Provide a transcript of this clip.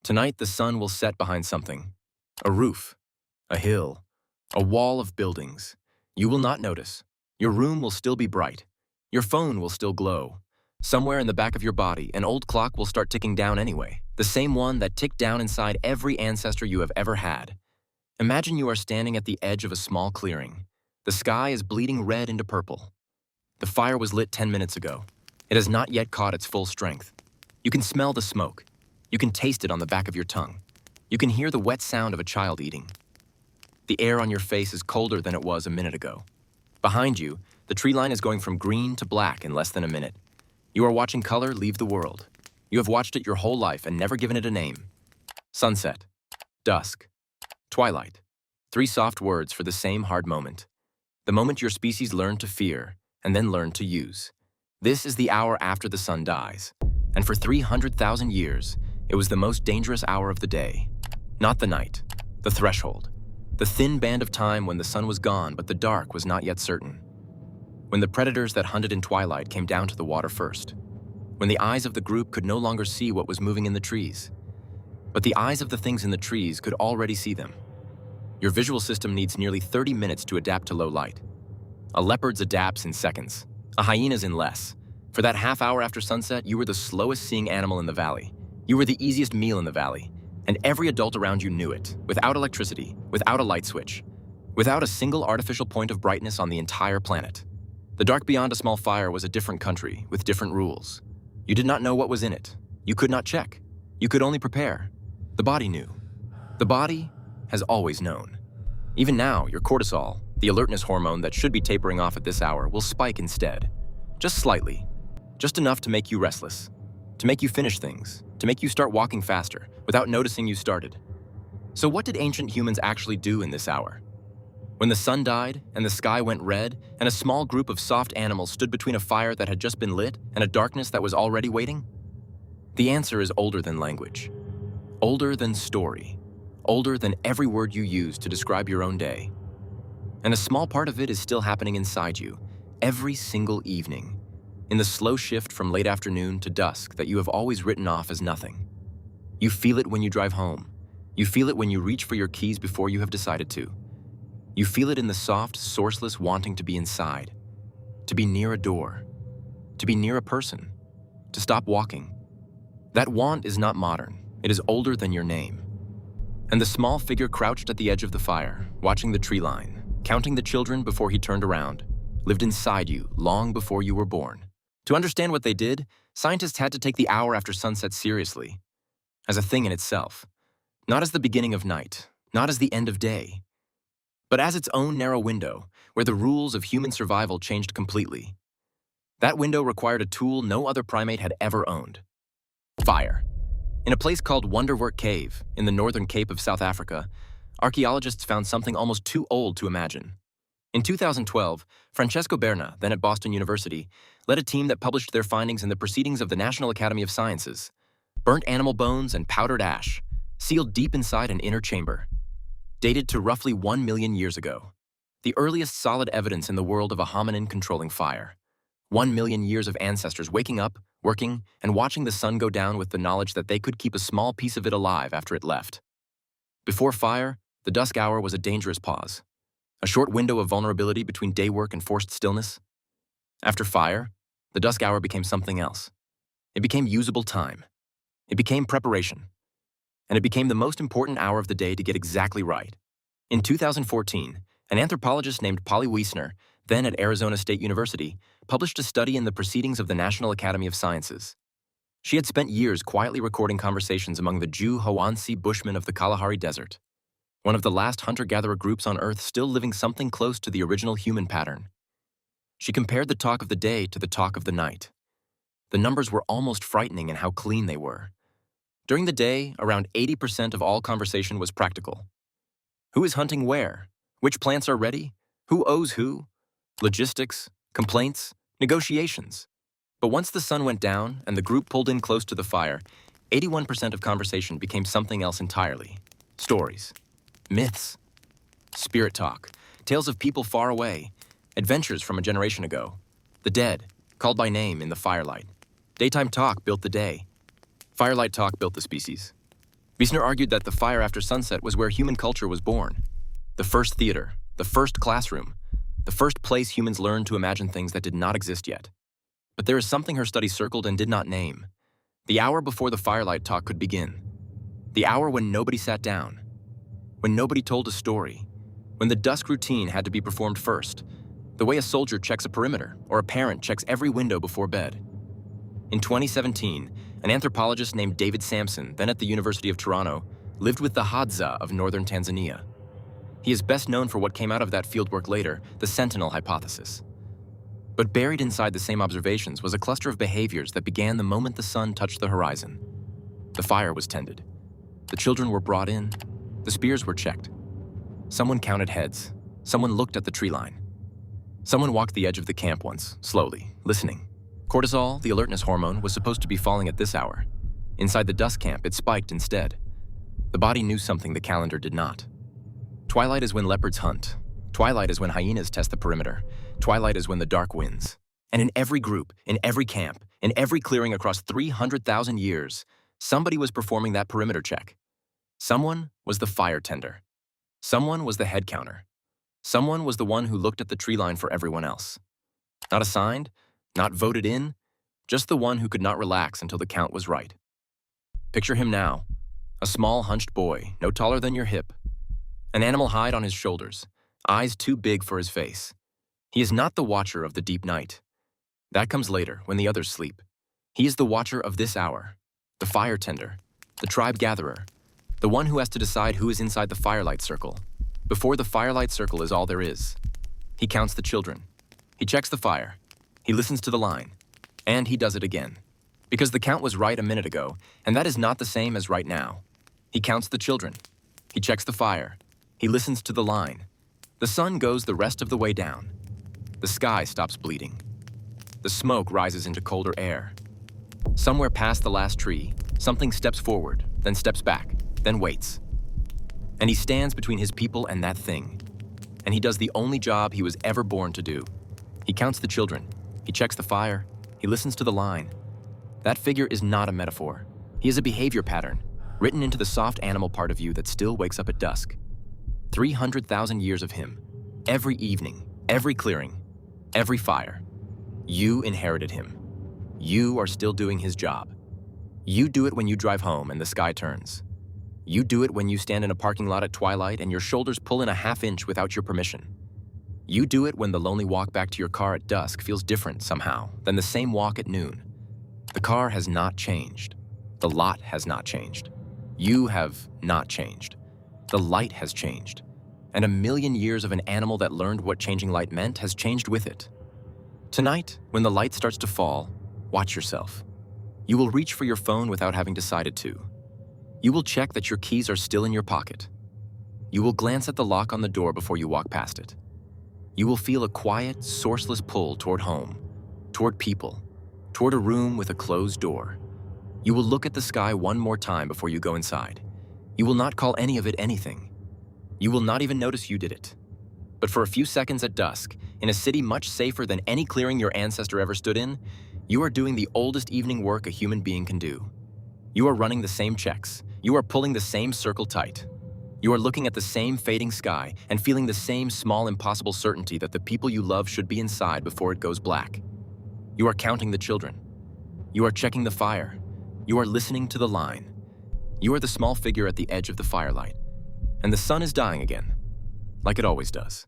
Tonight, the sun will set behind something. A roof, a hill, a wall of buildings. You will not notice. Your room will still be bright. Your phone will still glow. Somewhere in the back of your body, an old clock will start ticking down anyway, the same one that ticked down inside every ancestor you have ever had. Imagine you are standing at the edge of a small clearing. The sky is bleeding red into purple. The fire was lit 10 minutes ago. It has not yet caught its full strength. You can smell the smoke. You can taste it on the back of your tongue. You can hear the wet sound of a child eating. The air on your face is colder than it was a minute ago. Behind you, the tree line is going from green to black in less than a minute. You are watching color leave the world. You have watched it your whole life and never given it a name. Sunset, dusk, twilight. 3 soft words for the same hard moment. The moment your species learned to fear and then learned to use. This is the hour after the sun dies. And for 300,000 years, it was the most dangerous hour of the day. Not the night, the threshold. The thin band of time when the sun was gone but the dark was not yet certain. When the predators that hunted in twilight came down to the water first. When the eyes of the group could no longer see what was moving in the trees. But the eyes of the things in the trees could already see them. Your visual system needs nearly 30 minutes to adapt to low light. A leopard's adapts in seconds, a hyena's in less. For that half hour after sunset, you were the slowest seeing animal in the valley. You were the easiest meal in the valley. And every adult around you knew it, without electricity, without a light switch, without a single artificial point of brightness on the entire planet. The dark beyond a small fire was a different country with different rules. You did not know what was in it. You could not check. You could only prepare. The body knew. The body has always known. Even now, your cortisol, the alertness hormone that should be tapering off at this hour, will spike instead. Just slightly. Just enough to make you restless. To make you finish things. To make you start walking faster, without noticing you started. So what did ancient humans actually do in this hour? When the sun died, and the sky went red, and a small group of soft animals stood between a fire that had just been lit and a darkness that was already waiting? The answer is older than language. Older than story. Older than every word you use to describe your own day. And a small part of it is still happening inside you, every single evening, in the slow shift from late afternoon to dusk that you have always written off as nothing. You feel it when you drive home. You feel it when you reach for your keys before you have decided to. You feel it in the soft, sourceless wanting to be inside, to be near a door, to be near a person, to stop walking. That want is not modern. It is older than your name. And the small figure crouched at the edge of the fire, watching the tree line, counting the children before he turned around, lived inside you long before you were born. To understand what they did, scientists had to take the hour after sunset seriously, as a thing in itself, not as the beginning of night, not as the end of day, but as its own narrow window where the rules of human survival changed completely. That window required a tool no other primate had ever owned: fire. In a place called Wonderwerk Cave in the northern Cape of South Africa, archaeologists found something almost too old to imagine. In 2012, Francesco Berna, then at Boston University, led a team that published their findings in the Proceedings of the National Academy of Sciences. Burnt animal bones and powdered ash, sealed deep inside an inner chamber. Dated to roughly 1 million years ago. The earliest solid evidence in the world of a hominin controlling fire. 1 million years of ancestors waking up, working, and watching the sun go down with the knowledge that they could keep a small piece of it alive after it left. Before fire, the dusk hour was a dangerous pause. A short window of vulnerability between day work and forced stillness. After fire, the dusk hour became something else. It became usable time. It became preparation. And it became the most important hour of the day to get exactly right. In 2014, an anthropologist named Wiessner, then at Arizona State University, published a study in the Proceedings of the National Academy of Sciences. She had spent years quietly recording conversations among the Jew Hoansi Bushmen of the Kalahari Desert, one of the last hunter-gatherer groups on Earth still living something close to the original human pattern. She compared the talk of the day to the talk of the night. The numbers were almost frightening in how clean they were. During the day, around 80% of all conversation was practical. Who is hunting where? Which plants are ready? Who owes who? Logistics, complaints, negotiations. But once the sun went down and the group pulled in close to the fire, 81% of conversation became something else entirely. Stories, myths, spirit talk, tales of people far away, adventures from a generation ago, the dead, called by name in the firelight. Daytime talk built the day. Firelight talk built the species. Wiessner argued that the fire after sunset was where human culture was born. The first theater, the first classroom, the first place humans learned to imagine things that did not exist yet. But there is something her study circled and did not name. The hour before the Firelight talk could begin. The hour when nobody sat down. When nobody told a story. When the dusk routine had to be performed first. The way a soldier checks a perimeter or a parent checks every window before bed. In 2017, an anthropologist named David Sampson, then at the University of Toronto, lived with the Hadza of northern Tanzania. He is best known for what came out of that fieldwork later, the Sentinel hypothesis. But buried inside the same observations was a cluster of behaviors that began the moment the sun touched the horizon. The fire was tended. The children were brought in. The spears were checked. Someone counted heads. Someone looked at the tree line. Someone walked the edge of the camp once, slowly, listening. Cortisol, the alertness hormone, was supposed to be falling at this hour. Inside the Dusk camp, it spiked instead. The body knew something the calendar did not. Twilight is when leopards hunt. Twilight is when hyenas test the perimeter. Twilight is when the dark wins. And in every group, in every camp, in every clearing across 300,000 years, somebody was performing that perimeter check. Someone was the fire tender. Someone was the head counter. Someone was the one who looked at the tree line for everyone else. Not assigned, not voted in, just the one who could not relax until the count was right. Picture him now, a small hunched boy, no taller than your hip. An animal hide on his shoulders, eyes too big for his face. He is not the watcher of the deep night. That comes later, when the others sleep. He is the watcher of this hour, the fire tender, the tribe gatherer, the one who has to decide who is inside the firelight circle. Before the firelight circle is all there is. He counts the children. He checks the fire. He listens to the line. And he does it again. Because the count was right a minute ago, and that is not the same as right now. He counts the children. He checks the fire. He listens to the line. The sun goes the rest of the way down. The sky stops bleeding. The smoke rises into colder air. Somewhere past the last tree, something steps forward, then steps back, then waits. And he stands between his people and that thing. And he does the only job he was ever born to do. He counts the children. He checks the fire. He listens to the line. That figure is not a metaphor. He is a behavior pattern, written into the soft animal part of you that still wakes up at dusk. 300,000 years of him. Every evening, every clearing, every fire. You inherited him. You are still doing his job. You do it when you drive home and the sky turns. You do it when you stand in a parking lot at twilight and your shoulders pull in a half inch without your permission. You do it when the lonely walk back to your car at dusk feels different somehow than the same walk at noon. The car has not changed. The lot has not changed. You have not changed. The light has changed. And 1,000,000 years of an animal that learned what changing light meant has changed with it. Tonight, when the light starts to fall, watch yourself. You will reach for your phone without having decided to. You will check that your keys are still in your pocket. You will glance at the lock on the door before you walk past it. You will feel a quiet, sourceless pull toward home, toward people, toward a room with a closed door. You will look at the sky one more time before you go inside. You will not call any of it anything. You will not even notice you did it. But for a few seconds at dusk, in a city much safer than any clearing your ancestor ever stood in, you are doing the oldest evening work a human being can do. You are running the same checks. You are pulling the same circle tight. You are looking at the same fading sky and feeling the same small, impossible certainty that the people you love should be inside before it goes black. You are counting the children. You are checking the fire. You are listening to the line. You are the small figure at the edge of the firelight. And the sun is dying again, like it always does.